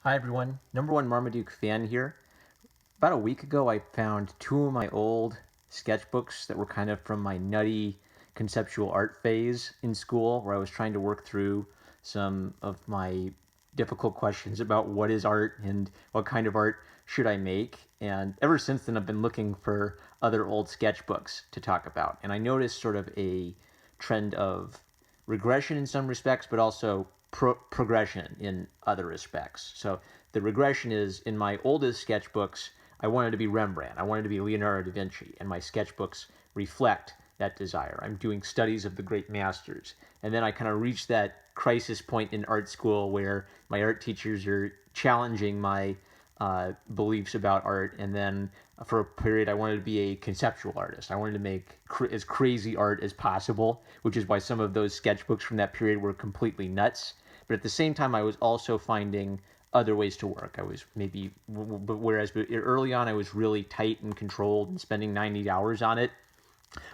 Hi everyone, number one Marmaduke fan here. About a week ago I found two of my old sketchbooks that were kind of from my nutty conceptual art phase in school, where I was trying to work through some of my difficult questions about what is art and what kind of art should I make. And ever since then I've been looking for other old sketchbooks to talk about. And I noticed sort of a trend of regression in some respects, but also progression in other respects. So the regression is in my oldest sketchbooks, I wanted to be Rembrandt, I wanted to be Leonardo da Vinci, and my sketchbooks reflect that desire. I'm doing studies of the great masters. And then I kind of reached that crisis point in art school where my art teachers are challenging my beliefs about art. And then for a period, I wanted to be a conceptual artist. I wanted to make as crazy art as possible, which is why some of those sketchbooks from that period were completely nuts. But at the same time, I was also finding other ways to work. I was maybe, whereas early on I was really tight and controlled and spending 90 hours on it.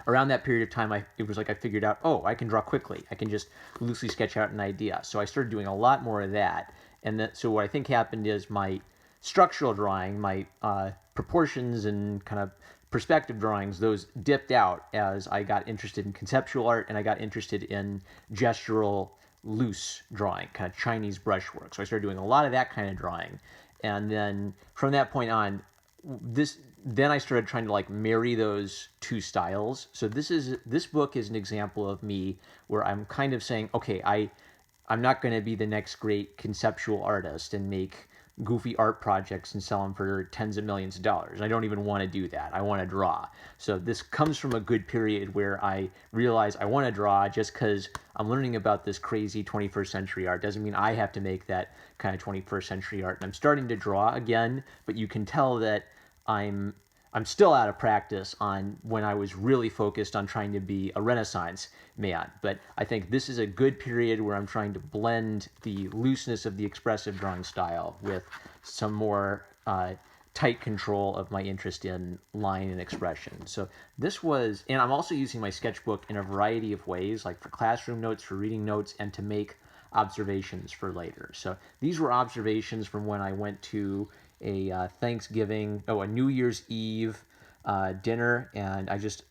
Around that period of time, it was like I figured out, oh, I can draw quickly. I can just loosely sketch out an idea. So I started doing a lot more of that. And so what I think happened is my structural drawing, my proportions and kind of perspective drawings, those dipped out as I got interested in conceptual art and I got interested in gestural loose drawing, kind of Chinese brushwork. So I started doing a lot of that kind of drawing. And then from that point on, then I started trying to like marry those two styles. So this book is an example of me where I'm kind of saying, okay, I'm not going to be the next great conceptual artist and make goofy art projects and sell them for tens of millions of dollars. I don't even want to do that. I want to draw. So this comes from a good period where I realize I want to draw just because I'm learning about this crazy 21st century art. Doesn't mean I have to make that kind of 21st century art. And I'm starting to draw again, but you can tell that I'm still out of practice on when I was really focused on trying to be a Renaissance man. But I think this is a good period where I'm trying to blend the looseness of the expressive drawing style with some more tight control of my interest in line and expression. So this was, and I'm also using my sketchbook in a variety of ways, like for classroom notes, for reading notes, and to make observations for later. So these were observations from when I went to a a New Year's Eve dinner, and I just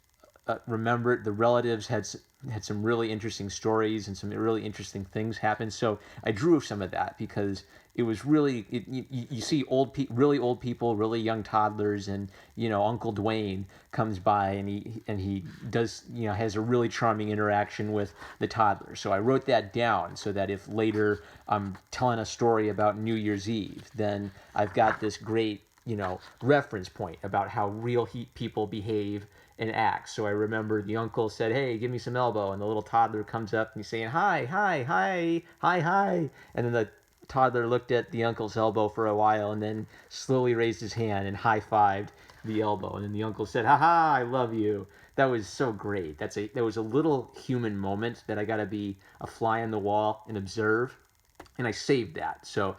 remembered the relatives had some really interesting stories and some really interesting things happen. So I drew some of that because it was really you see really old people, really young toddlers, and Uncle Dwayne comes by and he does has a really charming interaction with the toddler. So I wrote that down so that if later I'm telling a story about New Year's Eve, then I've got this great reference point about how real people behave and act. So I remember the uncle said, "Hey, give me some elbow," and the little toddler comes up and he's saying, "Hi, hi, hi, hi, hi," and then the toddler looked at the uncle's elbow for a while and then slowly raised his hand and high-fived the elbow, and then the uncle said, "Ha ha, I love you." That was so great. There was a little human moment that I got to be a fly on the wall and observe, and I saved that. So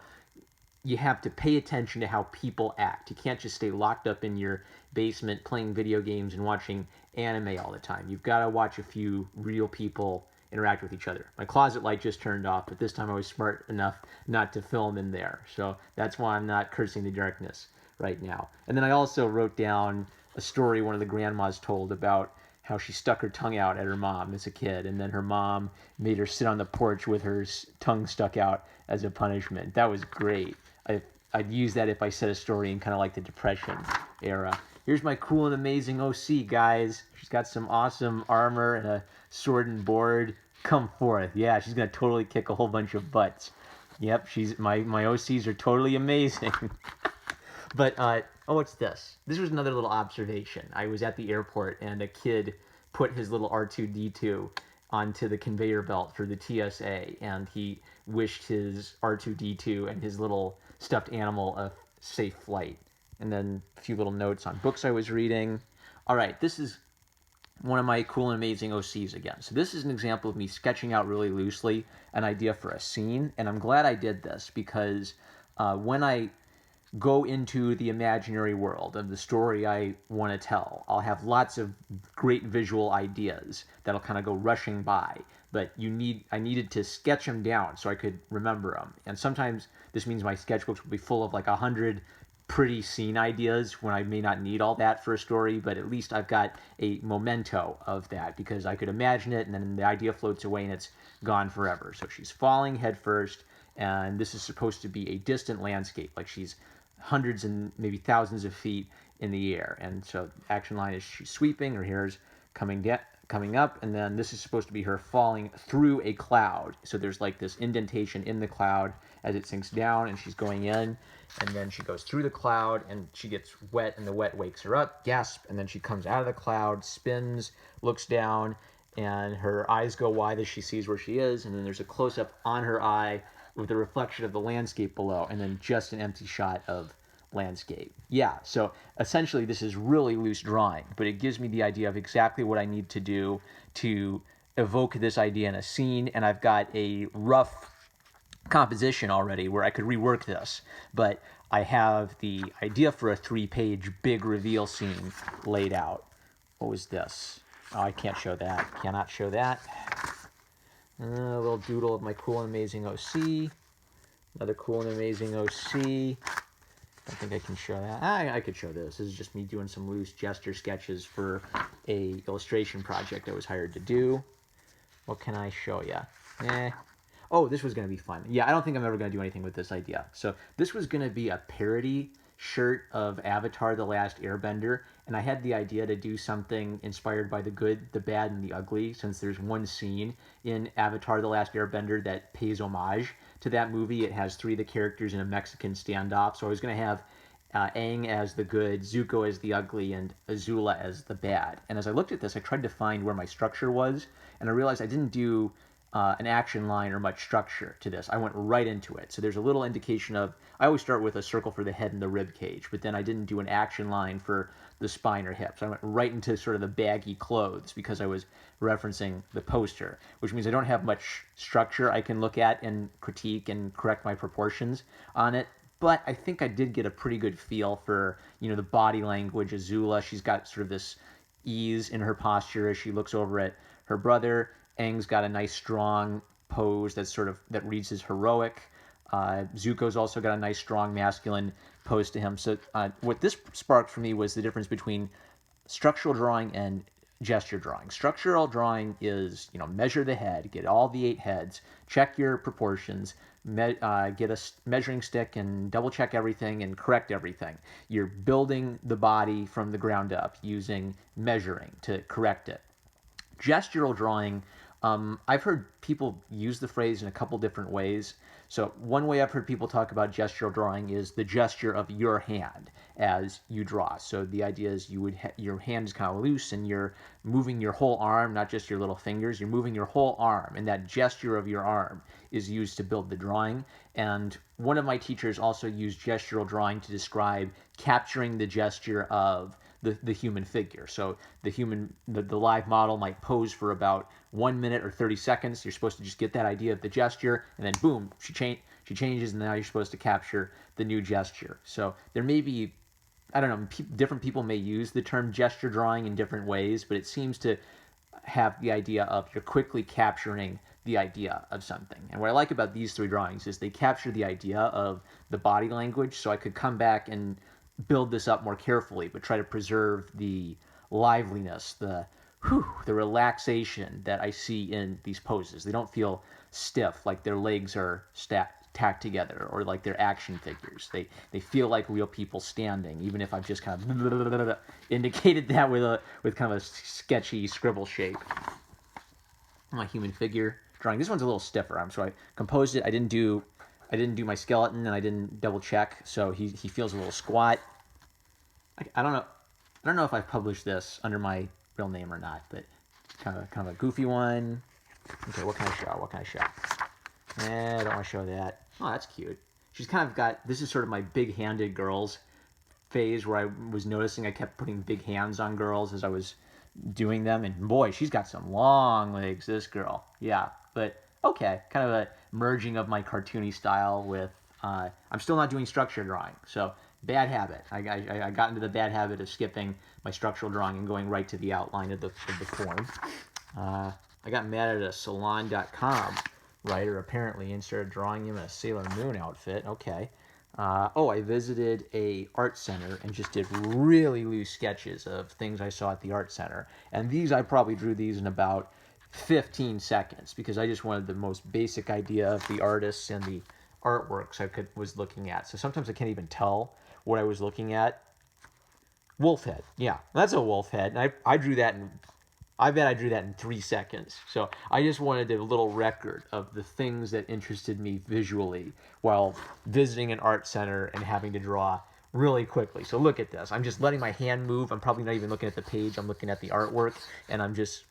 you have to pay attention to how people act. You can't just stay locked up in your basement playing video games and watching anime all the time. You've got to watch a few real people interact with each other. My closet light just turned off, but this time I was smart enough not to film in there. So that's why I'm not cursing the darkness right now. And then I also wrote down a story one of the grandmas told about how she stuck her tongue out at her mom as a kid, and then her mom made her sit on the porch with her tongue stuck out as a punishment. That was great. I'd use that if I said a story in kind of like the Depression era. Here's my cool and amazing OC, guys. She's got some awesome armor and a sword and board. Come forth. Yeah, she's going to totally kick a whole bunch of butts. Yep, my OCs are totally amazing. But, oh, what's this? This was another little observation. I was at the airport and a kid put his little R2-D2 onto the conveyor belt for the TSA, and he wished his R2-D2 and his little stuffed animal a safe flight. And then a few little notes on books I was reading. All right, this is one of my cool and amazing OCs again. So this is an example of me sketching out really loosely an idea for a scene, and I'm glad I did this because when I go into the imaginary world of the story I want to tell, I'll have lots of great visual ideas that'll kind of go rushing by. but I needed to sketch them down so I could remember them. And sometimes this means my sketchbooks will be full of like 100 pretty scene ideas when I may not need all that for a story, but at least I've got a memento of that because I could imagine it and then the idea floats away and it's gone forever. So she's falling headfirst, and this is supposed to be a distant landscape, like she's hundreds and maybe thousands of feet in the air. And so the action line is she's sweeping, her hair is coming up, and then this is supposed to be her falling through a cloud. So there's like this indentation in the cloud as it sinks down, and she's going in, and then she goes through the cloud, and she gets wet, and the wet wakes her up, gasp, and then she comes out of the cloud, spins, looks down, and her eyes go wide as she sees where she is, and then there's a close-up on her eye with the reflection of the landscape below, and then just an empty shot of landscape. Yeah, so essentially this is really loose drawing, but it gives me the idea of exactly what I need to do to evoke this idea in a scene, and I've got a rough composition already where I could rework this, but I have the idea for a 3-page big reveal scene laid out. What was this? Oh, I can't show that. Cannot show that. A little doodle of my cool and amazing OC. Another cool and amazing OC. I think I can show that. I could show this. This is just me doing some loose gesture sketches for a illustration project I was hired to do. What can I show you? Oh, this was going to be fun. Yeah, I don't think I'm ever going to do anything with this idea. So this was going to be a parody shirt of Avatar: The Last Airbender, and I had the idea to do something inspired by the good, the bad, and the ugly, since there's one scene in Avatar: The Last Airbender that pays homage to that movie. It has 3 of the characters in a Mexican standoff, so I was going to have Aang as the good, Zuko as the ugly, and Azula as the bad. And as I looked at this, I tried to find where my structure was, and I realized I didn't do an action line or much structure to this. I went right into it. So there's a little indication of, I always start with a circle for the head and the rib cage, but then I didn't do an action line for the spine or hips. I went right into sort of the baggy clothes because I was referencing the poster, which means I don't have much structure I can look at and critique and correct my proportions on it. But I think I did get a pretty good feel for, the body language. Azula, she's got sort of this ease in her posture as she looks over at her brother. Aang's got a nice strong pose that reads as heroic. Zuko's also got a nice strong masculine pose to him. So what this sparked for me was the difference between structural drawing and gesture drawing. Structural drawing is, measure the head, get all the 8 heads, check your proportions, get a measuring stick and double check everything and correct everything. You're building the body from the ground up using measuring to correct it. Gestural drawing, I've heard people use the phrase in a couple different ways. So one way I've heard people talk about gestural drawing is the gesture of your hand as you draw. So the idea is your hand is kind of loose and you're moving your whole arm, not just your little fingers. You're moving your whole arm, and that gesture of your arm is used to build the drawing. And one of my teachers also used gestural drawing to describe capturing the gesture of the human figure. So the live model might pose for about 1 minute or 30 seconds. You're supposed to just get that idea of the gesture, and then boom, she changes, and now you're supposed to capture the new gesture. So there may be, I don't know, different people may use the term gesture drawing in different ways, but it seems to have the idea of you're quickly capturing the idea of something. And what I like about these 3 drawings is they capture the idea of the body language, so I could come back and build this up more carefully, but try to preserve the liveliness, the relaxation that I see in these poses. They don't feel stiff, like their legs are tacked together, or like they're action figures. They feel like real people standing, even if I've just kind of indicated that with kind of a sketchy scribble shape. My human figure drawing. This one's a little stiffer. So I composed it. I didn't do my skeleton, and I didn't double check, so he feels a little squat. I don't know if I've published this under my real name or not, but kind of a goofy one. Okay, what can I show? I don't want to show that. Oh, that's cute. She's kind of got, this is sort of my big-handed girls phase where I was noticing I kept putting big hands on girls as I was doing them, and boy, she's got some long legs, this girl. Yeah, but okay, kind of a merging of my cartoony style with, I'm still not doing structure drawing, so bad habit. I got into the bad habit of skipping my structural drawing and going right to the outline of the form. I got mad at a salon.com writer apparently and started drawing him a Sailor Moon outfit. Okay. I visited a art center and just did really loose sketches of things I saw at the art center. And I probably drew these in about 15 seconds because I just wanted the most basic idea of the artists and the artworks was looking at. So sometimes I can't even tell what I was looking at. Wolf head, yeah, that's a wolf head. And I drew that I bet I drew that in 3 seconds. So I just wanted a little record of the things that interested me visually while visiting an art center and having to draw really quickly. So look at this. I'm just letting my hand move. I'm probably not even looking at the page. I'm looking at the artwork, and I'm just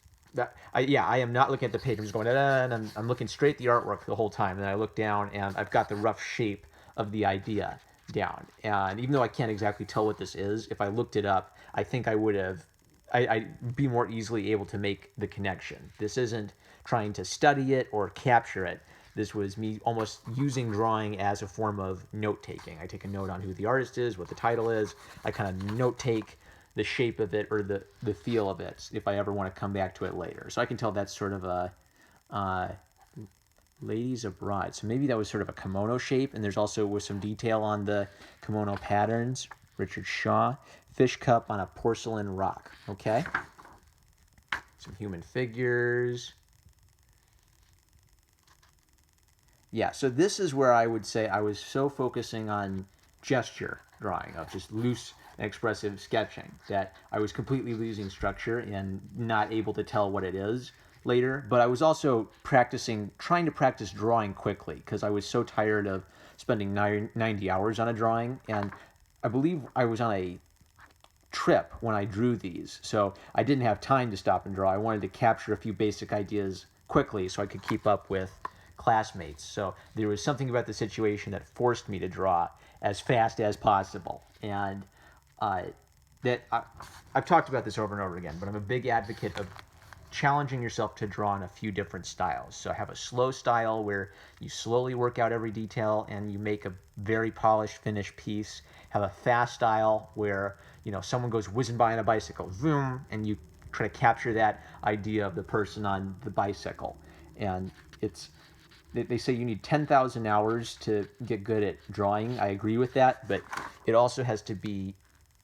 I am not looking at the page. I'm just going, and I'm looking straight at the artwork the whole time. And then I look down, and I've got the rough shape of the idea down. And even though I can't exactly tell what this is, if I looked it up, I think I would have I'd be more easily able to make the connection. This isn't trying to study it or capture it. This was me almost using drawing as a form of note taking. I take a note on who the artist is, what the title is. I kind of note take the shape of it or the feel of it if I ever want to come back to it later. So I can tell that's sort of a ladies abroad. So maybe that was sort of a kimono shape, and there's also with some detail on the kimono patterns. Richard Shaw, fish cup on a porcelain rock. Okay, some human figures. Yeah, so this is where I would say I was so focusing on gesture drawing, of just loose and expressive sketching, that I was completely losing structure and not able to tell what it is later. But I was also trying to practice drawing quickly because I was so tired of spending 90 hours on a drawing. And I believe I was on a trip when I drew these, so I didn't have time to stop and draw. I wanted to capture a few basic ideas quickly so I could keep up with classmates. So there was something about the situation that forced me to draw as fast as possible. And I've talked about this over and over again, but I'm a big advocate of challenging yourself to draw in a few different styles. So I have a slow style where you slowly work out every detail and you make a very polished, finished piece. Have a fast style where someone goes whizzing by on a bicycle, zoom, and you try to capture that idea of the person on the bicycle. And they say you need 10,000 hours to get good at drawing. I agree with that, but it also has to be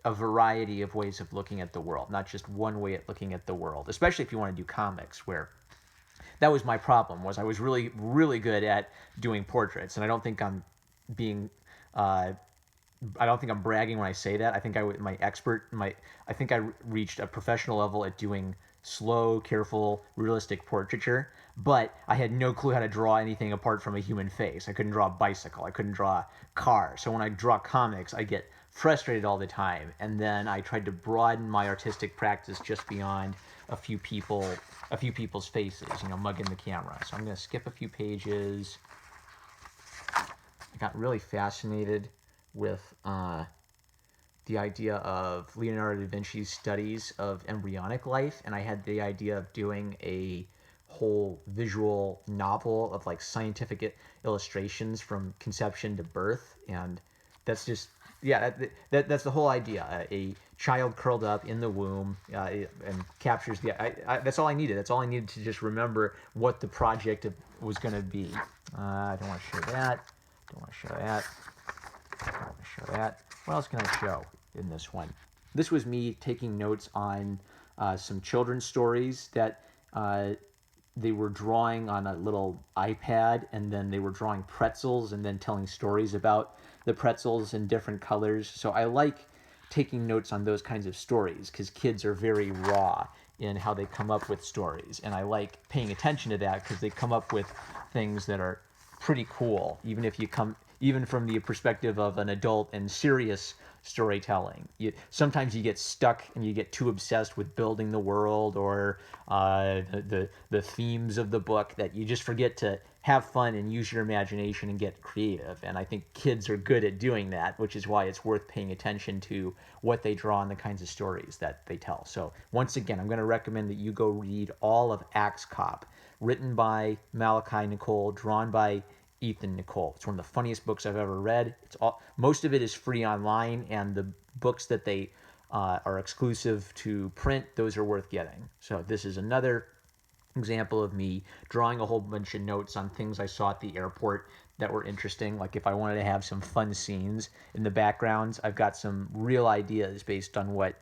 a variety of ways of looking at the world, not just one way at looking at the world, especially if you want to do comics, where that was my problem. Was I was really, really good at doing portraits, and I don't think I'm being I don't think I'm bragging when I say that. I think I think I reached a professional level at doing slow, careful, realistic portraiture, but I had no clue how to draw anything apart from a human face. I couldn't draw a bicycle. I couldn't draw a car. So when I draw comics, I get frustrated all the time. And then I tried to broaden my artistic practice just beyond a few people's faces, mugging the camera. So I'm going to skip a few pages. I got really fascinated with the idea of Leonardo da Vinci's studies of embryonic life, and I had the idea of doing a whole visual novel of like scientific illustrations from conception to birth, and that's just that's the whole idea. A child curled up in the womb and captures that's all I needed. That's all I needed to just remember what the project was going to be. I don't want to show that. Don't want to show that. Don't want to show that. What else can I show in this one? This was me taking notes on some children's stories that they were drawing on a little iPad, and then they were drawing pretzels and then telling stories about the pretzels in different colors. So I like taking notes on those kinds of stories because kids are very raw in how they come up with stories, and I like paying attention to that because they come up with things that are pretty cool, even from the perspective of an adult and serious storytelling. Sometimes you get stuck and you get too obsessed with building the world or the themes of the book that you just forget to have fun and use your imagination and get creative. And I think kids are good at doing that, which is why it's worth paying attention to what they draw and the kinds of stories that they tell. So once again, I'm going to recommend that you go read all of Axe Cop, written by Malachi Nicole, drawn by Ethan Nicole. It's one of the funniest books I've ever read. Most of it is free online, and the books that they are exclusive to print, those are worth getting. So this is another example of me drawing a whole bunch of notes on things I saw at the airport that were interesting. Like if I wanted to have some fun scenes in the backgrounds, I've got some real ideas based on what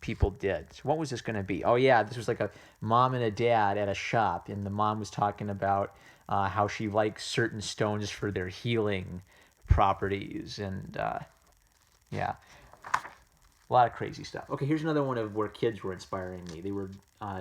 people did. So what was this going to be? Oh yeah, this was like a mom and a dad at a shop, and the mom was talking about how she likes certain stones for their healing properties, and yeah, a lot of crazy stuff. Okay, here's another one of where kids were inspiring me. They were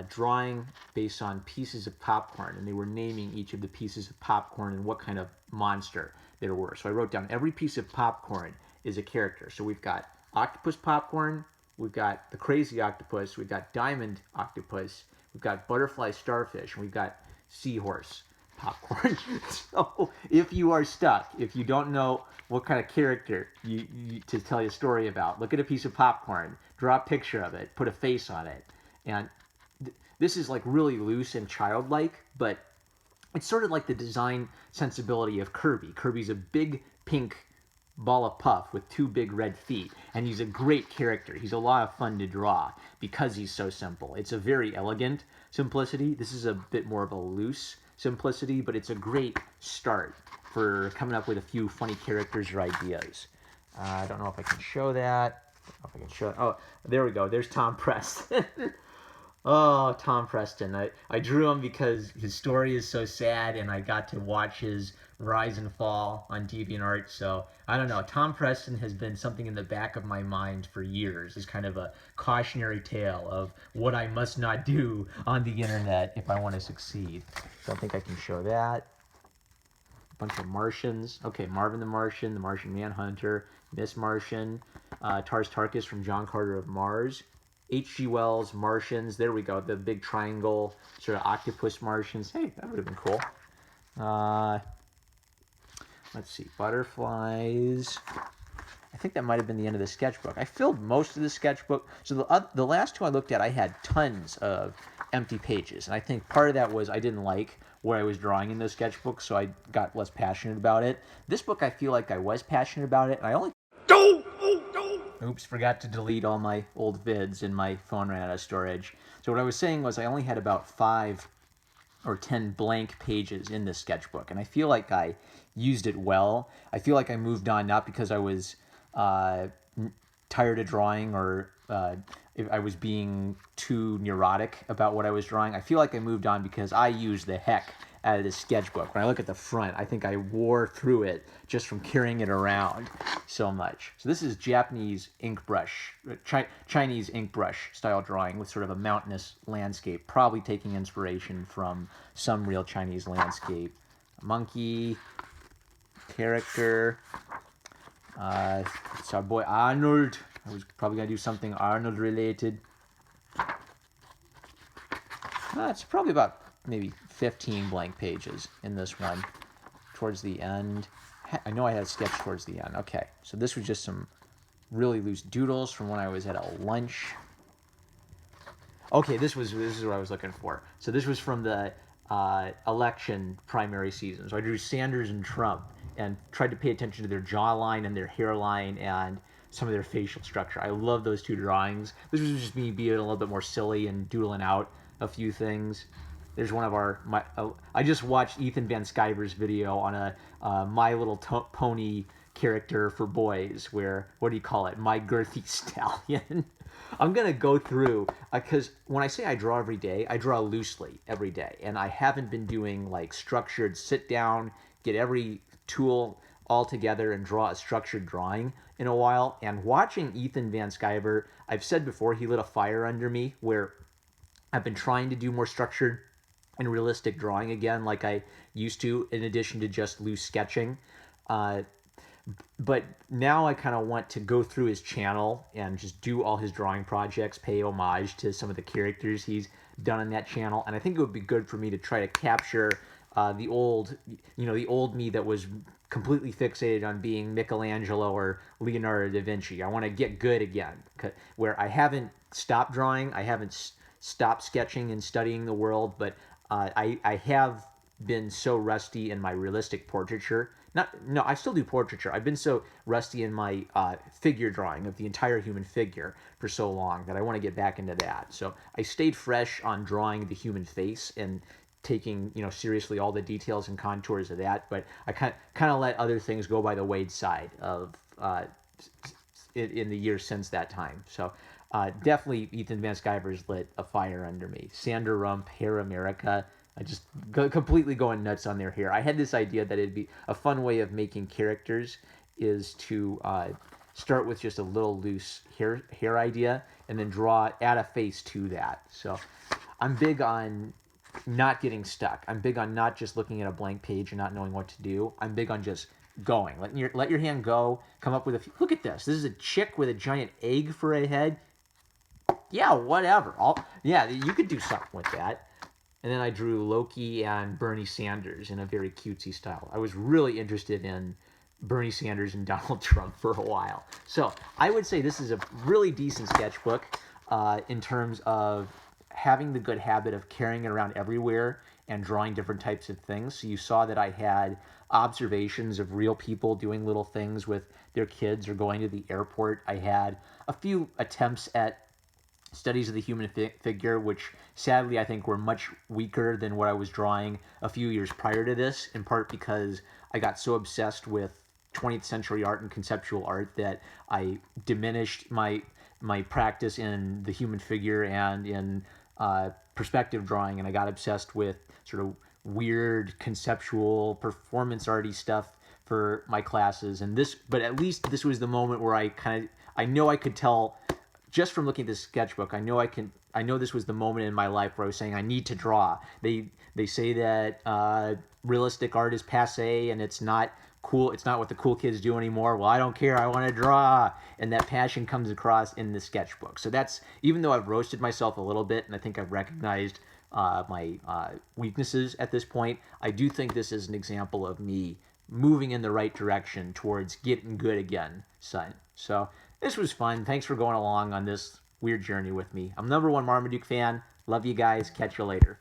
drawing based on pieces of popcorn, and they were naming each of the pieces of popcorn and what kind of monster there were. So I wrote down every piece of popcorn is a character. So we've got octopus popcorn, we've got the crazy octopus, we've got diamond octopus, we've got butterfly starfish, and we've got seahorse popcorn. So if you are stuck, if you don't know what kind of character to tell you a story about, look at a piece of popcorn, draw a picture of it, put a face on it. And this is like really loose and childlike, but it's sort of like the design sensibility of Kirby. Kirby's a big pink ball of puff with two big red feet, and he's a great character. He's a lot of fun to draw because he's so simple. It's a very elegant simplicity. This is a bit more of a loose simplicity, but it's a great start for coming up with a few funny characters or ideas. I don't know if I can show that. I don't know if I can show it. Oh, there we go. There's Tom Preston. Oh, Tom Preston. I drew him because his story is so sad, and I got to watch his rise and fall on DeviantArt. So, I don't know. Tom Preston has been something in the back of my mind for years. It's kind of a cautionary tale of what I must not do on the internet if I want to succeed. Don't think I can show that. A bunch of Martians. Okay, Marvin the Martian Manhunter, Miss Martian, Tars Tarkas from John Carter of Mars, H.G. Wells, Martians. There we go. The big triangle, sort of octopus Martians. Hey, that would have been cool. Let's see. Butterflies. I think that might have been the end of the sketchbook. I filled most of the sketchbook. So the last two I looked at, I had tons of empty pages. And I think part of that was I didn't like where I was drawing in those sketchbooks, so I got less passionate about it. This book, I feel like I was passionate about it, and I only... Oops, forgot to delete all my old vids and my phone ran out of storage. So what I was saying was I only had about 5 or 10 blank pages in this sketchbook, and I feel like I used it well. I feel like I moved on not because I was tired of drawing or if I was being too neurotic about what I was drawing. I feel like I moved on because I used the heck out of this sketchbook. When I look at the front, I think I wore through it just from carrying it around so much. So this is Japanese ink brush, Chinese ink brush style drawing with sort of a mountainous landscape, probably taking inspiration from some real Chinese landscape. Monkey, character, it's our boy Arnold. I was probably going to do something Arnold related. It's probably about maybe 15 blank pages in this one towards the end. I know I had a sketch towards the end. Okay, so this was just some really loose doodles from when I was at a lunch. Okay, this is what I was looking for. So this was from the election primary season. So I drew Sanders and Trump and tried to pay attention to their jawline and their hairline and some of their facial structure. I love those two drawings. This was just me being a little bit more silly and doodling out a few things. There's one of I just watched Ethan Van Sciver's video on a My Little Pony character for boys, where, what do you call it? My Girthy Stallion. I'm going to go through, because when I say I draw every day, I draw loosely every day. And I haven't been doing like structured sit down, get every tool all together and draw a structured drawing in a while. And watching Ethan Van Sciver, I've said before, he lit a fire under me where I've been trying to do more structured and realistic drawing again like I used to, in addition to just loose sketching. But now I kind of want to go through his channel and just do all his drawing projects, pay homage to some of the characters he's done on that channel. And I think it would be good for me to try to capture the old me that was completely fixated on being Michelangelo or Leonardo da Vinci. I want to get good again, where I haven't stopped drawing, I haven't stopped sketching and studying the world, but I have been so rusty in my realistic portraiture. I still do portraiture. I've been so rusty in my figure drawing of the entire human figure for so long that I want to get back into that. So I stayed fresh on drawing the human face and taking seriously all the details and contours of that, but I kind of let other things go by the wayside of in the years since that time. So definitely Ethan Van Sciver's lit a fire under me. Sander Rump, Hair America. I just completely going nuts on their hair. I had this idea that it'd be a fun way of making characters is to start with just a little loose hair idea and then add a face to that. So I'm big on not getting stuck. I'm big on not just looking at a blank page and not knowing what to do. I'm big on just going. Let your hand go. Come up with a few. Look at this. This is a chick with a giant egg for a head. Yeah, whatever. Yeah, you could do something with that. And then I drew Loki and Bernie Sanders in a very cutesy style. I was really interested in Bernie Sanders and Donald Trump for a while. So I would say this is a really decent sketchbook in terms of having the good habit of carrying it around everywhere and drawing different types of things. So you saw that I had observations of real people doing little things with their kids or going to the airport. I had a few attempts at studies of the human figure, which sadly I think were much weaker than what I was drawing a few years prior to this, in part because I got so obsessed with 20th century art and conceptual art that I diminished my practice in the human figure and in perspective drawing, and I got obsessed with sort of weird conceptual performance arty stuff for my classes. But at least this was the moment where I know I could tell just from looking at this sketchbook. I know this was the moment in my life where I was saying I need to draw. They say that realistic art is passe and it's not cool. It's not what the cool kids do anymore. Well, I don't care. I want to draw, and that passion comes across in the sketchbook. So that's, even though I've roasted myself a little bit, and I think I've recognized my weaknesses at this point, I do think this is an example of me moving in the right direction towards getting good again, son. So this was fun. Thanks for going along on this weird journey with me. I'm #1 Marmaduke fan. Love you guys. Catch you later.